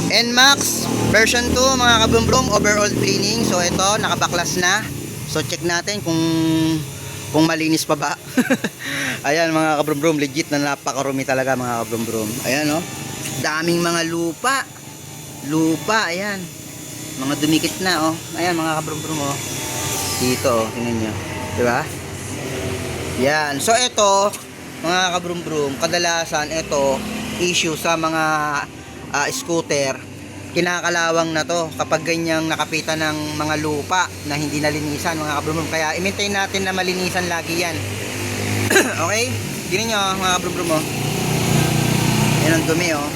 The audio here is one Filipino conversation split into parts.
NMAX version 2 mga kabrumbrum, overall cleaning. So ito, nakabaklas na. So check natin kung malinis pa ba. Ayan mga kabrumbrum, legit na napakarumi talaga mga kabrumbrum. Ayan oh. Daming mga lupa. Ayan. Mga dumikit na oh. Ayan mga kabrumbrum oh. Dito oh, tingnan nyo. Di ba? Yan. So ito, mga kabrumbrum, kadalasan ito issue sa mga scooter. Kinakalawang na to kapag ganyang nakapitan ng mga lupa na hindi nalinisan mga kabrumbrum. Kaya i-maintain natin na malinisan lagi yan. Okay? Tingnan nyo mga kabrumbrum oh. Yan ang dumi oh.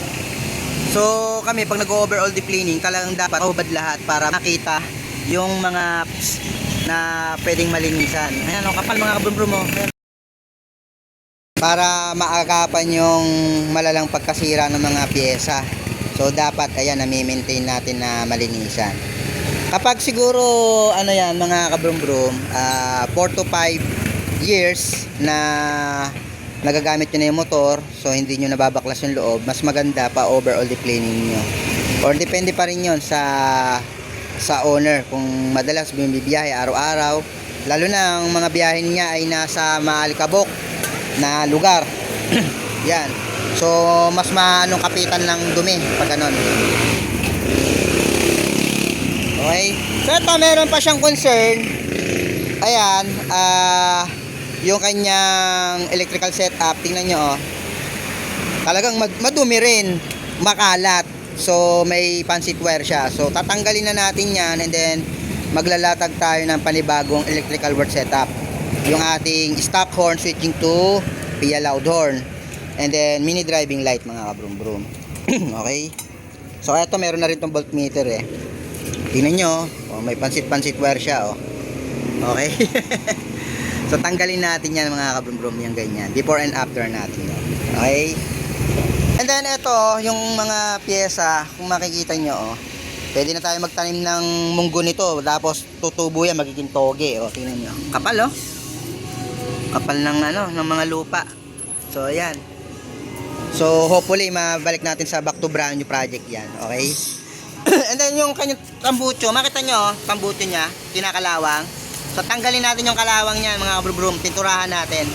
So kami pag nag-overall deep cleaning, talagang dapat hubad lahat para makita yung mga na pwedeng malinisan. Ayan oh, kapal mga kabrumbrum oh. Para maagapan yung malalang pagkasira ng mga pyesa. So dapat ayan, na-maintain natin na malinisan. Kapag siguro ano yan mga kabrumbrum, 4 to 5 years na nagagamit nyo na yung motor, so hindi nyo nababaklas yung loob, mas maganda pa overall deep cleaning nyo. Or depende pa rin yun sa owner, kung madalas bumibiyahe araw-araw, lalo na ang mga biyahe niya ay nasa maalikabok na lugar. Yan. So mas maanong kapitan ng dumi pag ganun. Okay. So ito meron pa siyang concern. Ayan, yung kanyang electrical setup, tingnan nyo oh. Talagang madumi rin, makalat. So may pancit wire siya. So tatanggalin na natin yan and then maglalatag tayo ng panibagong electrical work setup. Yung ating stop horn switching to via loud horn, and then mini driving light mga kabrumbrum. Okay, so eto meron na rin tong voltmeter eh. Tingnan nyo oh, may pansit wire siya oh. Okay. So tanggalin natin yan mga kabrumbrum, yung ganyan, before and after natin. Okay, and then eto yung mga pyesa, kung makikita nyo oh, pwede na tayo magtanim ng munggo nito, tapos tutubo yan, magiging toge oh. Tingnan nyo, kapal oh, kapal ng ano, ng mga lupa. So ayan. So hopefully mabalik natin sa back to brand new project yan. Okay. And then yung kanyang tambucho, makita nyo tambucho nya, kinakalawang. So tanggalin natin yung kalawang niyan mga kabrumbrum, pinturahan natin.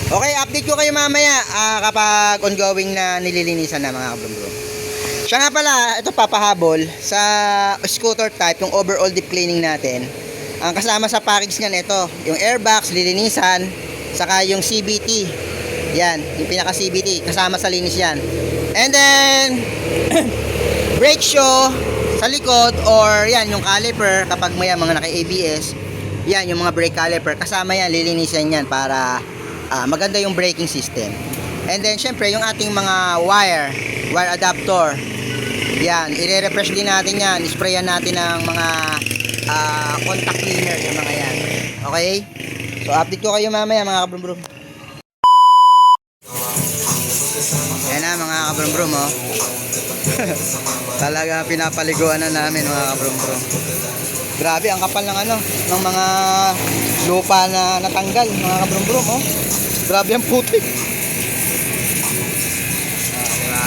Okay, update ko kayo mamaya kapag ongoing na nililinisan na mga kabrumbrum. Siya nga pala, ito papahabol sa scooter type, yung overall deep cleaning natin. Ang kasama sa package nga nito, yung airbox, lilinisan, saka yung CVT. Yan, yung pinaka CVT, kasama sa linis yan. And then brake shoe sa likod, or yan, yung caliper, kapag may mga naka-ABS, yan, yung mga brake caliper, kasama yan, lilinisan yan para maganda yung braking system. And then syempre, yung ating mga wire adapter, yan, i-refresh din natin yan, isprayan natin ng mga contact cleaner, yung mga yan. Okay? So update ko kayo mamaya mga kabrumbrum. Yan na mga kabrumbrum oh. Talaga pinapaliguan na namin mga kabrumbrum. Grabe ang kapal ng ano, ng mga lupa na natanggal mga kabrumbrum oh. Grabe ang putik. Diba?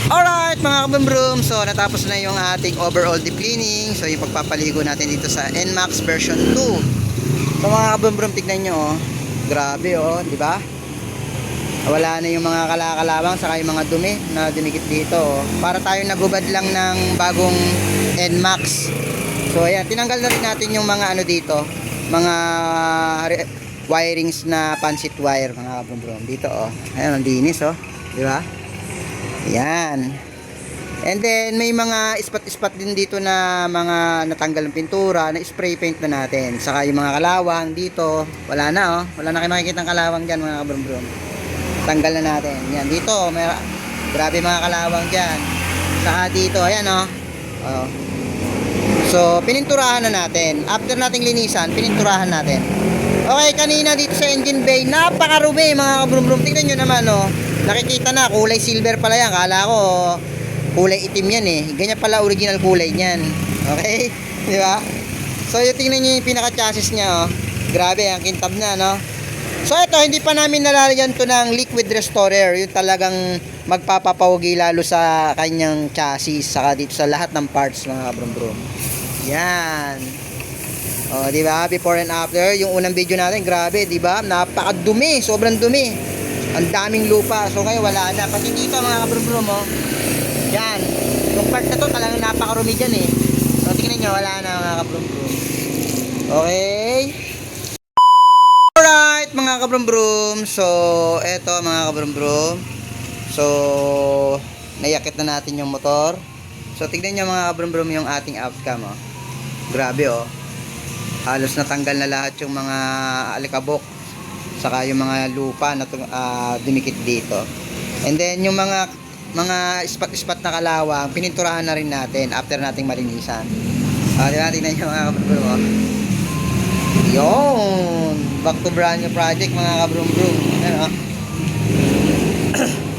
Alright mga kabrumbrum, so natapos na yung ating overall deep cleaning. So yung pagpapaligo natin dito sa NMAX version 2. So mga kabrumbrum, tignan nyo oh. Grabe oh, di ba? Wala na yung mga kalakalawang saka yung mga dumi na dumikit dito oh. Para tayo nagubad lang ng bagong NMAX. So ayan, tinanggal na rin natin yung mga ano dito, mga wirings na pancit wire mga kabrumbrum dito oh. Ayan, ang linis oh, di ba? Yan. And then may mga spot-spot din dito na mga natanggal ng pintura, na spray paint na natin. Saka yung mga kalawang dito, wala na oh. Wala na kayo makikita ng kalawang diyan mga kabrum-brum. Tanggal na natin. Yan dito, may grabe mga kalawang diyan. Saka dito, ayan oh. Oh. So, pininturahan na natin. After nating linisan, pininturahan natin. Okay, kanina dito sa engine bay, napakarumi mga kabrum-brum. Tingnan nyo naman oh. Nakikita na, kulay silver pala yan. Kala ko, kulay itim yan eh. Ganyan pala original kulay niyan. Okay? Di ba? So, yung tingnan nyo yung pinaka-chassis niya, oh. Grabe, ang kintab na, no? So, ito, hindi pa namin nalalagyan to ng liquid restorer. Yung talagang magpapapawagi lalo sa kanyang chassis. Saka dito sa lahat ng parts, mga kabrum-brum. Yan. O, di ba? Before and after. Yung unang video natin, grabe, di ba? Napakadumi. Sobrang dumi. Ang daming lupa. So, ngayon, wala na. Pati dito, mga kabrum-brum, oh. Yan. Yung part na to talagang napakarumi dyan eh. So tingnan nyo, wala na mga kabrum-brum. Okay. Alright mga kabrum-brum. So eto mga kabrum-brum. So nayakit na natin yung motor. So tingnan nyo mga kabrum-brum yung ating outcome oh. Grabe oh. Halos natanggal na lahat yung mga alikabok. Saka yung mga lupa na dumikit dito. And then yung mga spot-spot na kalawang, pininturahan na rin natin after nating malinisan. Di ba? Tingnan nyo mga kabrum-brum. Yun! Back to brand new project mga kabrum-brum. Ayan,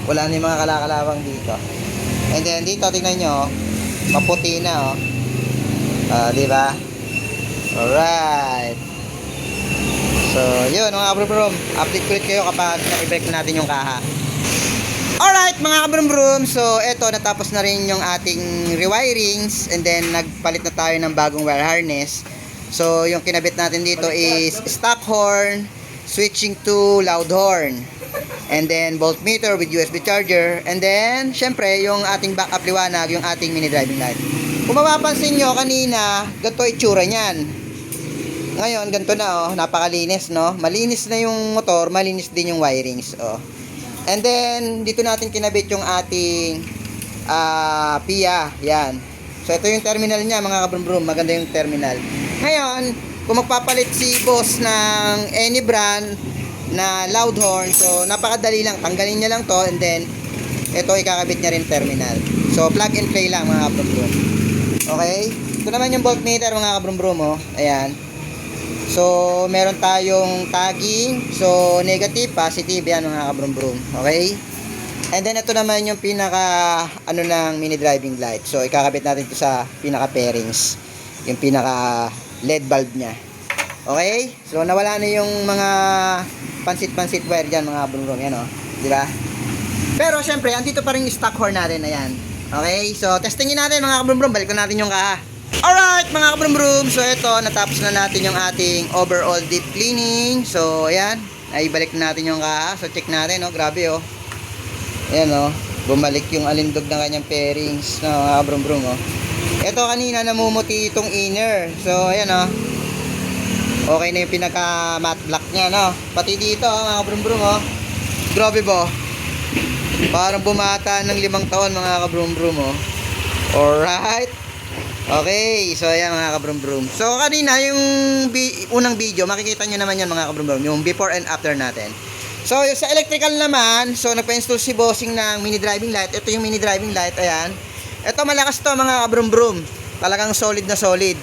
wala na yung mga kalakalawang dito. And then dito, tingnan nyo, maputi na oh. Di ba? Alright. So, yun mga kabrum-brum. Update ko ulit kayo kapag na-break natin yung kaha. Alright mga kabrum-brum, so eto natapos na rin yung ating rewirings and then nagpalit na tayo ng bagong wire harness. So yung kinabit natin dito is stock horn, switching to loud horn, and then voltmeter with USB charger, and then syempre yung ating backup liwanag, yung ating mini driving light. Kung mapapansin nyo kanina, ganito itsura nyan. Ngayon ganito na oh, napakalinis no, malinis na yung motor, malinis din yung wirings oh. And then, dito natin kinabit yung ating PIA. Yan. So, ito yung terminal niya, mga kabrum-brum. Maganda yung terminal. Ngayon, kung magpapalit si boss ng any brand na loud horn, so, napakadali lang. Tanggalin niya lang to and then, ito ikakabit niya rin terminal. So, plug and play lang, mga kabrum-brum. Okay? Ito naman yung voltmeter, mga kabrum-brum, oh. Ayan. So, meron tayong tagging. So, negative, positive yan mga kabrum-brum. Okay? And then, ito naman yung pinaka, ng mini driving light. So, ikakabit natin ito sa pinaka pairings. Yung pinaka LED bulb niya. Okay? So, nawala na yung mga pansit-pansit wire dyan mga kabrum-brum. Yan o. Diba? Pero, syempre, andito pa rin yung stock horn natin. Ayan. Okay? So, testingin natin mga kabrum-brum. Balik na natin yung kaha. Alright mga kabrum-brum, so ito natapos na natin yung ating overall deep cleaning. So ayan, ay balik na natin yung kaha. So check natin, oh, grabe oh. Ayan oh, bumalik yung alindog ng kanyang pairings no, mga kabrum-brum oh. Ito kanina namumuti itong inner. So ayan oh. Okay na yung pinaka matte black niya no. Pati dito oh, mga kabrum-brum oh. Grabe ba? Parang bumata ng 5 taon mga kabrum-brum oh. Alright. Okay, so ayan mga kabrum-brum. So kanina yung unang video, makikita nyo naman yan mga kabrum-brum, yung before and after natin. So sa electrical naman, so nagpa-install si bossing ng mini driving light. Ito yung mini driving light, ayan. Ito malakas to mga kabrum-brum. Talagang solid na solid.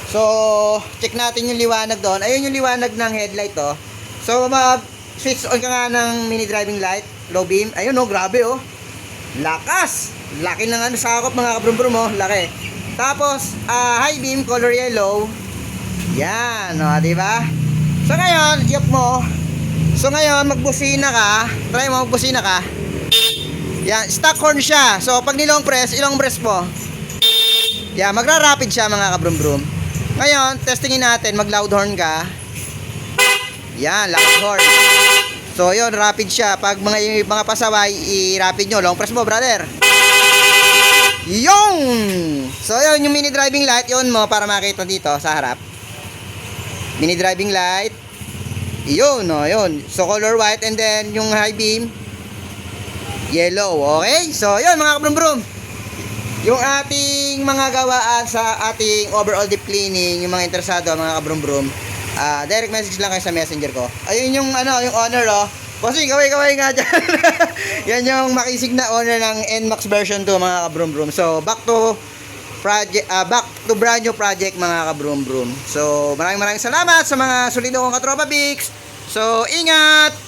So check natin yung liwanag doon. Ayun yung liwanag ng headlight oh. So mag-switch on ka nga ng mini driving light, low beam. Ayun oh, grabe oh. Lakas! Laki ng sakop mga kabrum-brum oh, laki. Tapos, high beam, color yellow. Yan, o, diba? So, ngayon, iyok mo. So, ngayon, magbusina ka. Try mo, magbusina ka. Yan, stock horn siya. So, pag nilong press, ilong press mo. Yan, magra-rapid siya, mga kabrum-brum. Ngayon, testingin natin, mag-loud horn ka. Yan, loud horn. So, yun, rapid siya. Pag mga pasaway, i-rapid nyo. Long press mo, brother. Yung! So, yun, yung mini driving light, yun mo para makita dito sa harap. Mini driving light. Yun, no, yun. So, color white and then yung high beam. yellow. Okay? So, yun mga kabrum-brum. Yung ating mga gawaan sa ating overall deep cleaning, yung mga interesado, mga kabrum-brum, direct message lang kayo sa messenger ko. Ayun yung yung owner, Bossing, kaway-kaway nga dyan. Yan yung makisig na owner ng NMAX version 2, mga kabrum-brum. So, back to brand new project, mga kabrum-brum. So, maraming salamat sa mga solido kong katropa Bix. So, ingat!